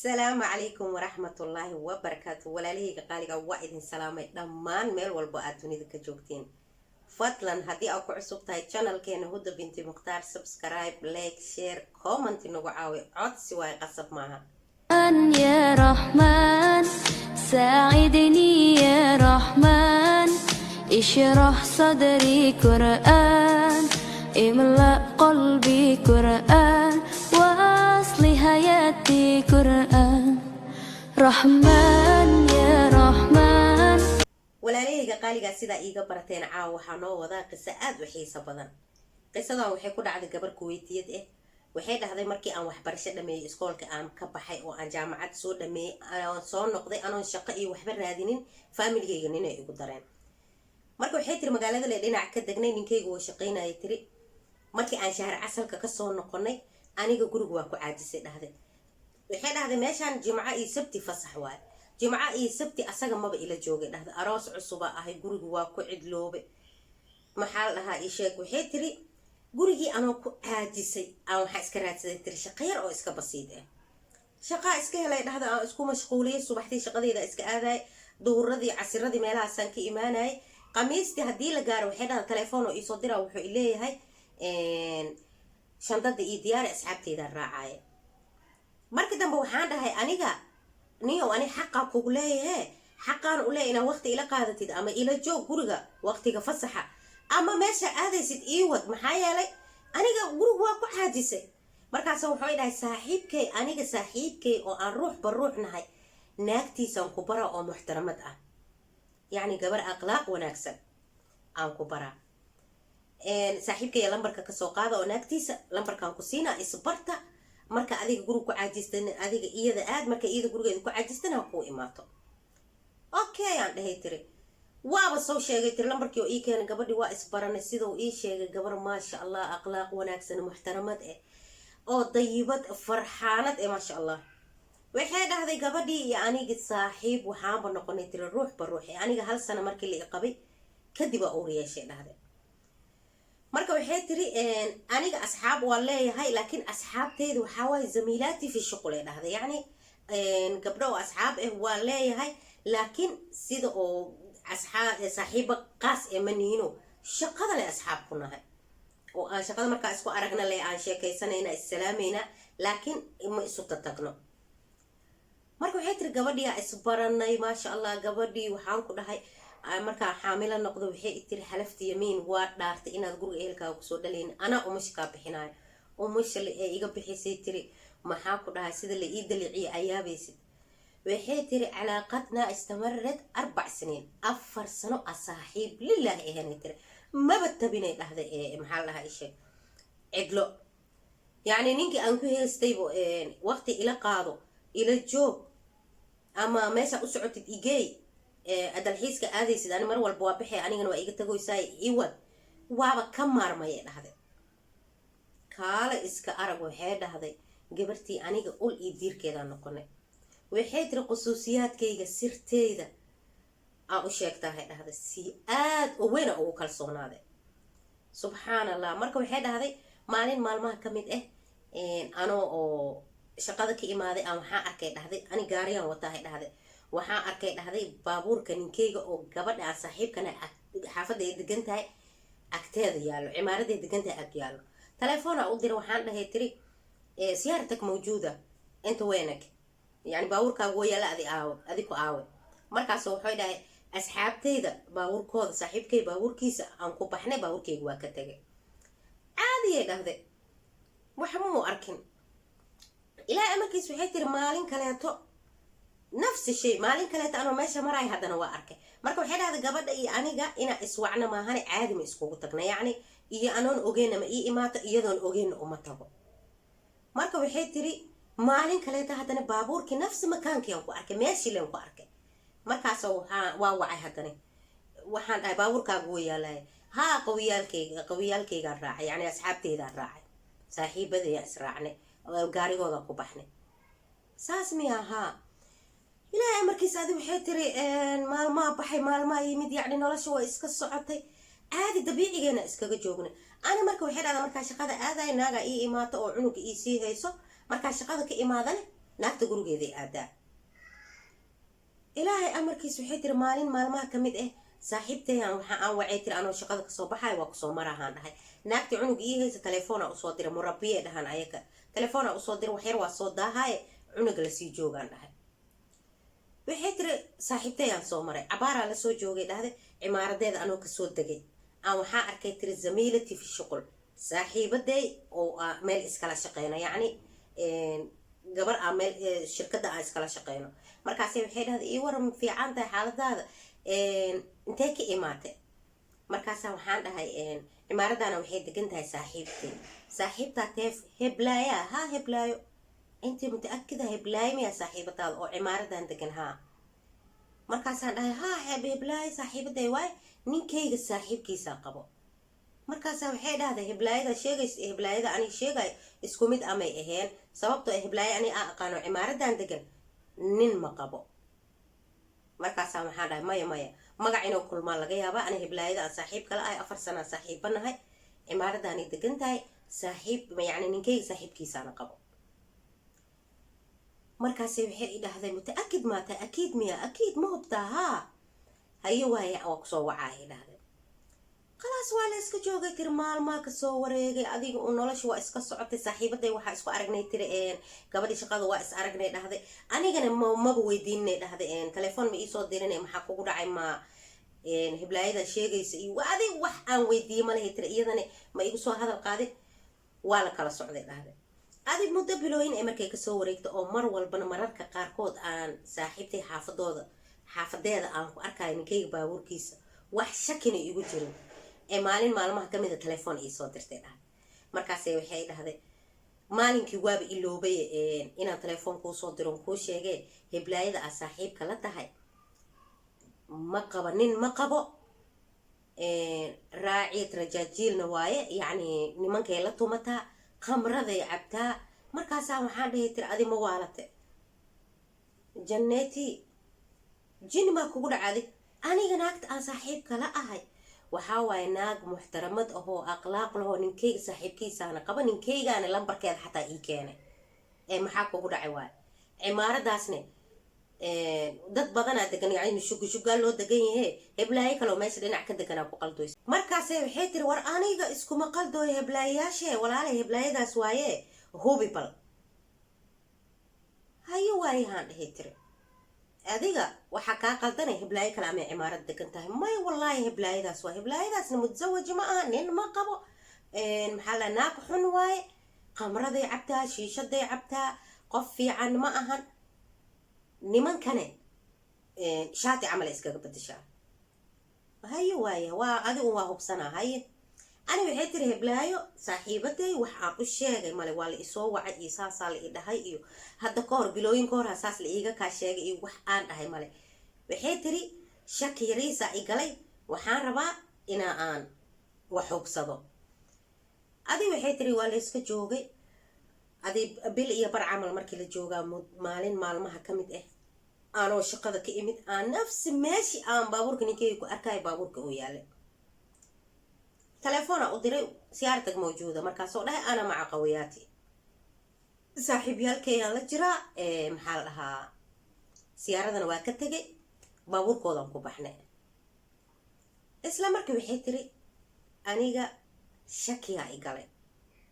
السلام عليكم ورحمة الله وبركاته ولا ليه قالي واحد سلامة دمان ميل والبقى ذيك جوكتين فضلا هدي أكو عصب تاي channel كأنه هدى بنت مختار سبسكرايب لايك شير كومنت إنه عاوي عد سواي قصب معها يا رحمن ساعدني يا رحمن اشرح صدري قرآن املأ قلبي قرآن واصل حياتي قرآن رحمن يا رحمن ولا ليه قالي سيدا إيجا برتين عاو حنو وذا قصة آد وحيسة بدن قصة وحي كود عاد قبر كويتيد waxay dhahday markii aan waxbarasho dhameeyay iskoolka aan ka baxay oo aan jaamacad soo dhameeyay aan soo noqday aan shaqo iyo waxba raadinin familygayga inay igu dareen marka waxay tiri magaalada le dhinac ka degnay ninkayga oo shaqeynayay tiri markii aan shahar casalka ka soo noqonay aniga guriga waa ku caajisay dhahday waxay dhahday meeshaan jimco iyo sabti fasax waay jimco iyo sabti asaga maba ila joogay dhahday aroos cusub ahay guriga waa ku cidloobe maxaa la dhahaa ii sheeg waxay tiri gurigii anoo ku caajisay aan waxa iska raadsaday tiri shaqo yar oo iska basiid ah shaqa iska helay dhahda aan isku mashquuliyay subaxdii shaqadeeda iska aaday duuradii casiradii meelahaasaan ka imaanay qamiistii haddii la gaaro waxay dhahda telefoon oo iisoo dira wuxuu ileeyahay shandada iyo diyaari asxaabteeda raacaya markii dambe waxaan dhahay aniga niyow ani xaqaa kugu leeyahe xaqaan u leeyahay inaa waqti ila qaadatid ama ila joog guriga waqtiga fasaxa ama meesha aadaysid iiwad maxaa yeelay aniga guriga waa ku caajisay markaas wuxuu dhahay saaxiibkay aniga saaxiibkay oo aan ruuxba ruux nahay naagtiisaan ku bara oo muxtaramad ah yacni gabar akhlaaq wanaagsan aan ku bara saaxiibkay lambarka ka soo qaada oo naagtiisa lambarkaan ku siinaa isbarta marka adiga guriga ku caajistan adiga iyada aad marka iyada gurigeeda ku caajistan ha kuu imaato okay aan dhahay tiri waaba soo sheegay tir lambarkii oo ii keenay gabadhii waa isbaranay sidoo ii sheegay gabar maasha Allah akhlaaq wanaagsan muxtaramad oo dayibad farxaanad maasha Allah waxay dhahday gabadhii iyo aniga saaxiib waxaanba noqonay tir ruuxba ruuxi aniga hal sano markii la qabay kadib oo yeeshay dhahday marka waxay tiri aniga asxaab waa leeyahay laakiin asxaabteedu waxa way zamiilaati fi shuqul dhahday yani gabdho asxaab waa leeyahay laakiin sida oo صاحبة قاس منينو شقة لي أصحاب كنا وشقة مركا اسكو أرقنا لي عن شيء سنة السلامينا لكن ما يسوق تتقنا مركو حيتر قبضي إسبارنا ما شاء الله قبضي وحانكو ده هاي مركا حاملة نقضي وحي إتري حلفت يمين ودارت إنا تقول إيه لك وكسود لين أنا ومش كابحناي ومش اللي إيه بحسي تري ما حاكو ده سيد اللي إيد اللي عي أيابي سيد waxay tiri علاقتنا استمرت 4 سنين 4 سنة أصاحب لله إيه تري ما بتبيني لهذا محل لها إشي عدلو يعني نيجي أنكو هي استيبو وقت إلى قاضو إلى الجوب أما ماشا أسعود إيجي أدل حيس كأذي سيد أنا مروا البوابحي أنا جنوا إيجي تقول ساي إيوه وابا كم مار ما هذا كالا إسكا أرجو هذا جبرتي أنا أقول إيدير كذا نقولنا waxay tiri qusuusiyaadkayga sirteeda aan u sheegtahay dhahday si aad u weyn oo kalsoonaaday subhanallah marka waxay dhahday maalin maalmaha kamid ano oo shaqada ka imaaday aan waxa arkay dhahday ani gaariyaan watahay dhahday waxa arkay dhahday baabuurka ninkeyga oo gabadha aan saaxiibkana xaafada ay degan tahay agteeda yaalo cimaarada ay degan tahay ag yaalo telefoona u diray waxaan dhahay tiri siyaartak mawjuuda inta weenak يعني باوركا ويا أديكو آوي مركز وحيد أصحابتي باور كود صاحبكي باور كيس أنكو بحنا باور كي جوا كتجي عادي هذا وحمو أركن إلى أماكن سويت المالين كلاتو نفس الشيء مالين كلات أنا ماشى مراي هذا أنا وأركن مركز وحيد هذا قبل أنا جا إنا إسوعنا ما هني عادي مسكوك تكنا يعني إيه أنا أوجينا ما إيه ما يدون أوجينا وما تبو مركز وحيد تري maalin kaleeta hadana baabuurkii nafsi makaankii aan ku arkay meeshii leen ku arkay markaas waa wacay hadana waxaan dhahay baabuurkaagu way yaalay haa qawiyaalkayga raacay yani asxaabteeda raacay saaxiibadaya israacnay gaarigooda ku baxnay saas miyaa haa ilaahay markiis adi waxay tiri maalmaha baxay maalmaha yimid yani nolosha waa iska socotay caadi dabiicigeena iskaga joognay ani marka waxay dhahdaa markaa shaqada aaday naaga ii imaato oo cunuga ii sii hayso marka shaqada ka imaadane naagta gurigeeday aadaa ilaahay amarkiis waxay tiri maalin maalmaha ka mid ah saaxiibtayaan waxa aan wacay tiri anoo shaqada kasoo baxay waa kusoo marahaan dhahay naagta cunug ii haysa telefoona usoo dira murabiye dhahan ayaka telefoona usoo dira waxyar waa soo daahaye cunuga lasii joogaan dhahay waxay tiri saaxiibtayaan soo maray cabaaraa lasoo joogay dhahday cimaaradeeda anoo kasoo degay aan waxaa arkay tiri zamiilati fi shuqul saaxiibaday oo meel iskala shaqeyno yacni gabar aan meel shirkadda aan iskala shaqeyno markaasi waxay dhahday ii waran fiican tahay xaaladaada intee ka imaatay markaasaa waxaan dhahay cimaaradaana waxay degan tahay saaxiibtaa teef heblaaya haa heblaayo intii mutaakida heblaayo miyaa saaxiibadaada oo cimaaradan degan haa markaasaan dhahay haa heblaayo saaxiibaday waaye ninkayga saaxiibkiisaa qabo markaasaa waxay dhahday heblaayada sheegaysa heblaayada aniga sheegayo isku mid amay aheen sababtoo heblaayo aniga aan aqaano cimaaradan degan nin ma qabo markaasaa waxaan dhahay maya magac inuu kulmaa laga yaabaa ani heblaayada aan saaxiib kala ahay 4 sanaa saaxiibanahay cimaaradaanay degan tahay saaxiib yacni ninkayga saaxiibkiisaana qabo markaasay waxay i dhahday mutaakid maata akiid miya akiid ma hubtaa haa haye waaye waa kusoo wacaa dhahday khalaas waa la iska joogay tiri maalmaa kasoo wareegay adiga uu nolosha waa iska socotay saaxiibaday waxaa isku aragnay tiri gabadhii shaqada waa is aragnay dhahday anigana maba weydiinay dhahday telefoon ma iisoo dirinay maxaa kugu dhacay ma heblaayada sheegaysa iyo adiga wax aan weydiiyey ma lahay tiri iyadana ma igu soo hadal qaadin waa la kala socday dhahday adig muddo bilooyin ay markay kasoo wareegto oo mar walbana mararka qaarkood aan saaxiibtay xaafadeeda aan ku arkayo ninkayga baabuurkiisa wax shakina igu jirin maalin maalmaha ka mid a telefoon iisoo dirtay dhahay markaasay waxay dhahday maalinkii waaba iloobay inaan telefoon kuusoo diron kuu sheegee heblaayada aad saaxiibka la tahay ma qabo nin ma qabo raaciyad rajaajiilna waaye yacni nimankay la tumataa khamraday cabtaa markaasaa waxaan dhahay tiri adi ma waalate janneeti jini maa kugu dhacday aniga naagta aan saaxiibka la ahay waxaa waaye naag muxtaramad ahoo akhlaaq lahoo ninkayga saaxiibkiisaana qaba ninkaygaana lambarkeeda xataa ii keenay maxaa kugu dhacay waaye cimaaradaasne dad badanaa degan yacni shugaa loo degan yahe heblaayo kaloo meesha dhinac ka deganaa ku qaldoysa markaase waxay tiri war aniga iskuma qaldooyo heblaayayaashe walaalay heblaayadaas waaye hubi bal hayo waayahaan dhahay tiri adiga waxaa kaa qaldanay heblaayo kale amay cimaarad degan tahay may wallaahi heblaayadaas waa heblaayadaasna mutasawaji ma aha nin ma qabo maxaa la naag xun waaye qamraday cabtaa shiishaday cabtaa qof fiican ma ahan nimankane shaati camal iskaga bedeshaa haye waaye waa adigu waa hubsanaa haye ani waxay tiri heblaayo saaxiibaday wax aan u sheegay male waa la isoo wacay iyo saasaa la i dhahay iyo hadda ka hor bilooyin ka hor saas la iiga kaa sheegay iyo wax aan dhahay male waxay tiri shaki yariisa i galay waxaan rabaa inaa aan wax hubsado adi waxay tiri waa la iska joogay adi bil iyo bar camal markii la joogaa maalin maalmaha ka mid ah aanoo shaqada ka imid aan nafsi meeshii aan baabuurka ninkeyga ku arkaayo baabuurka uu yaalay telefoona u diray siyaartag mawjuuda markaasoo dhahay ana maca qawiyaati saaxiibyaalkayaan la jiraa maxaa la dhahaa siyaaradana waa ka tegay baabuurkoodan ku baxnay isla markii waxay tiri aniga shakiyaa i galay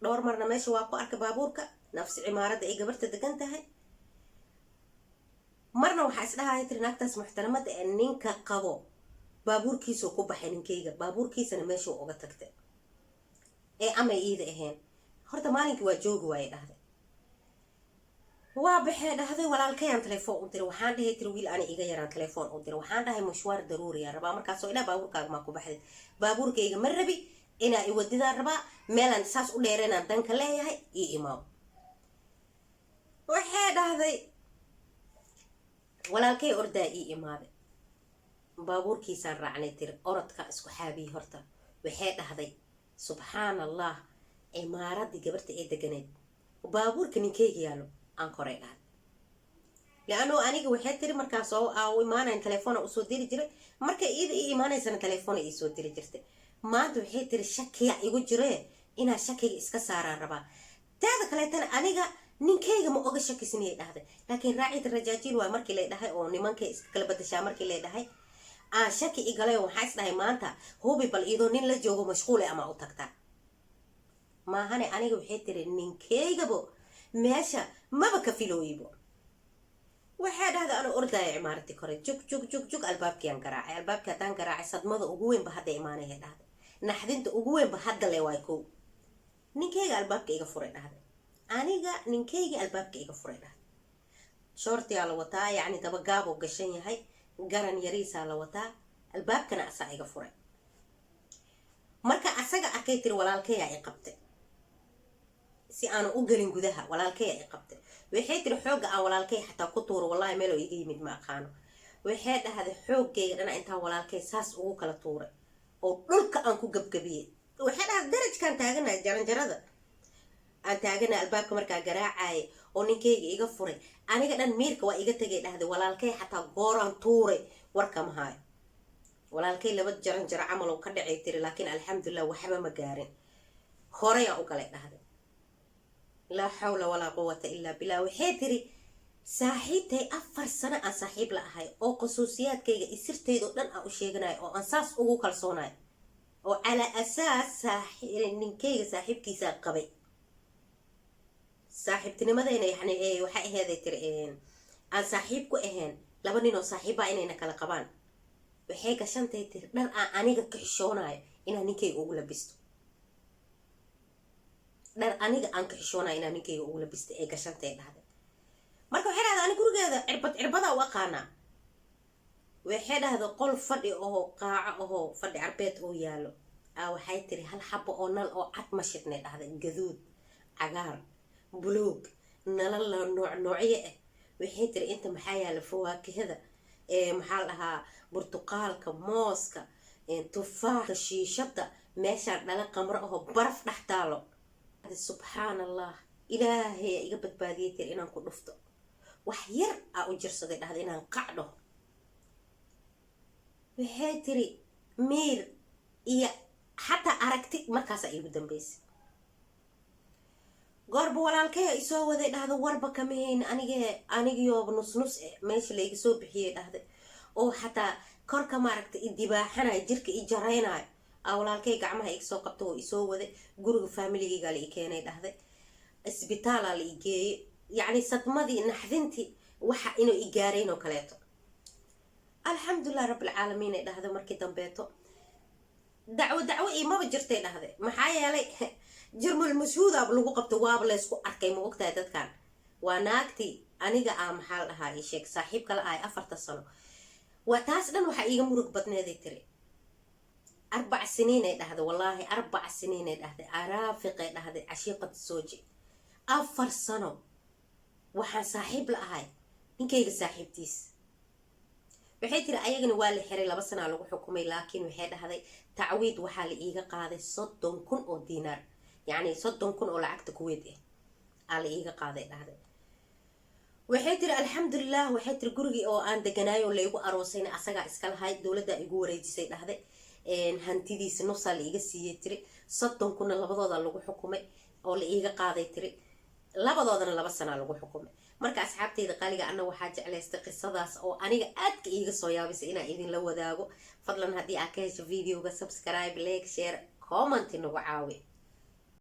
dhowr marna meesha waa ku arkay baabuurka nafsi cimaaradda ay gabarta degan tahay marna waxaa isdhahaya tiri naagtaas muxtaramada ee ninka qabo baabuurkiisuu ku baxay ninkayga baabuurkiisana meeshuu uga tagtay amay iida ahayn horta maalinkii waa joogi waaye dhahday waa baxee dhahday walaalkayaan telefoon u diray waxaan dhahay tiri wiil ani iga yaraan telefoon u diray waxaan dhahay mashwaar daruuriyaa rabaa markaasoo ilaa baabuurkaaga maa ku baxday baabuurkayga ma rabi inaa i wadidaan rabaa meelaan saas u dheereenaan danka leeyahay io imaaw waxay dhahday walaalkay ordaa ii imaaday baabuurkiisaan raacnay tiri orodka isku xaabiyey horta waxay dhahday subxaan allah cimaaradii gabarta ee deganeed baabuurka ninkeyga yaalo aan koray dhahday laanoo aniga waxay tiri markaas u imaanayn telefoona usoo diri jiray markay iida ii imaanaysana telefoona iisoo diri jirtay maanta waxay tiri shakiya igu jire inaa shakiga iska saaraan rabaa taada kaleetana aniga ninkayga ma oga shakisniyay dhahday laakiin raacid rajaajiil waa markii lay dhahay oo nimankay iska kala badashaa markii lay dhahay aan shaki igalay waxaa is dhahay maanta hubi bal iyadoo nin la joogo mashquule ama u tagtaa maahane aniga waxay tiri ninkaygabo meesha maba ka filooyibo waxaa dhahda ana ordaya cimaarati kore jug albaabkiiaan garaacay albaabkii haddaan garaacay sadmada ugu weynba hadda imaanaya dhahday naxdinta ugu weynba hadda le waay kow ninkayga albaabka iga furay dhahday aniga ninkayga albaabka iga furay dhahday shoortiyaa la wataa yacni dabagaaboo gashan yahay garan yariisaa la wataa albaabkana asaa iga furay marka asaga arkay tiri walaalkayaa i qabtay si aanu u gelin gudaha walaalkayaa i qabtay waxay tiri xoogga aan walaalkay xataa ku tuuro wallahi meel oo iga yimid ma aqaano waxay dhahday xooggayga dhana intaan walaalkay saas ugu kala tuuray oo dhulka aan ku gabgabiyey waxay dhahday darajkaan taaganahay jaranjarada aan taaganahay albaabka markaa garaacayay oo ninkayga iga furay aniga dhan miirka waa iga tegay dhahday walaalkay xataa gooraan tuuray warkama haayo walaalkay laba jaranjaro camal oo ka dhacay tiri laakiin alxamdulilah waxba ma gaarin horeyaan u galay dhahday laa xawla walaa quwata ilaa billah waxay tiri saaxiibtay 4 sano aan saaxiib la ahay oo khusuusiyaadkayga isirteydoo dhan aan u sheeganayo oo aan saas ugu kalsoonayo oo calaa asaas ninkayga saaxiibkiisaa qabay saaxiibtinimadayna yani waxay aheeday tiri aan saaxiib ku ahayn 2 nin oo saaxiibbaa inayna kala qabaan waxay gashantay tiri dhar aan aniga ka xishoonayo inaan ninkayga ugu labisto dhar aniga aan ka xishoonayo inaan ninkayga ugu labisto ee gashantay dhahday marka waxay dhahday ani gurigeeda cirbadaa u aqaanaa waxay dhahday qol fadhi oo qaaco oo fadhi carbeed oo yaalo waxay tiri hal xabo oo nal oo cad ma shidnay dhahday gaduud cagaar buluug nalal noocyo ah waxay tiri inta maxaa yaala fawaakihada maxaa dhahaa burtuqaalka mooska tufaaxa shiishada meeshaan dhala qamro ahoo baraf dhex taalo subxaan allah ilaahay iga badbaadiyay tiri inaan ku dhufto wax yar aa u jirsaday dhahday inaan qacdho waxay tiri miir iyo xataa aragti markaasaa iigu dambeysay goorba walaalkaya isoo waday dhahda warba kama hayn anigiyooba nus meesha layga soo bixiyay dhahday oo xataa korka maaragtay i dibaaxanayo jirka i jaraynayo walaalkay gacmaha iga soo qabta oo isoo waday guriga faamiligaygaa la i keenay dhahday isbitaalaa la i geeyey yacni sadmadii naxdintii waxa inuu i gaarayn oo kaleeto alxamdulilah rabbilcaalamiin ay dhahday markii dambeeto dacwo imaba jirtay dhahday maxaa yeelay jirmal mashhuudaaba lagu qabtay waaba laysku arkay ma ogtahay dadkan waa naagtii aniga maxaa la dhahaa ii sheeg saaxiib kala ahay 4 sano waa taas dhan waxaa iiga murug badneeday tiri 4 siniin ay dhahday wallaahi 4 siniin ay dhahday araafiqay dhahday cashiiqad sooji 4 sano waxaan saaxiib la ahay ninkayga saaxiibtiis waxay tiri ayagana waa la xiray 2 sano lagu xukumay laakiin waxay dhahday tacwiid waxaa la iiga qaaday 30,000 oo diinaar yacni 30,000 oo lacagta kuweed ah la iiga qaaday dhahday waxay tiri alxamdulilah waxay tiri gurigii oo aan deganaayo oo laygu aroosayna asagaa iska lahay dowladda igu wareejisay dhahday hantidiisa nusaa la iiga siiyey tiri 30,000 labadooda lagu xukumay oo la iiga qaaday tiri labadoodana 2 sano lagu xukumay marka asxaabteyda qaaliga ana waxaa jeclaystay qisadaas oo aniga aadka iiga soo yaabisay inaan idinla wadaago fadlan haddii aad ka hesho videoga subscribe like share comment nagu caawi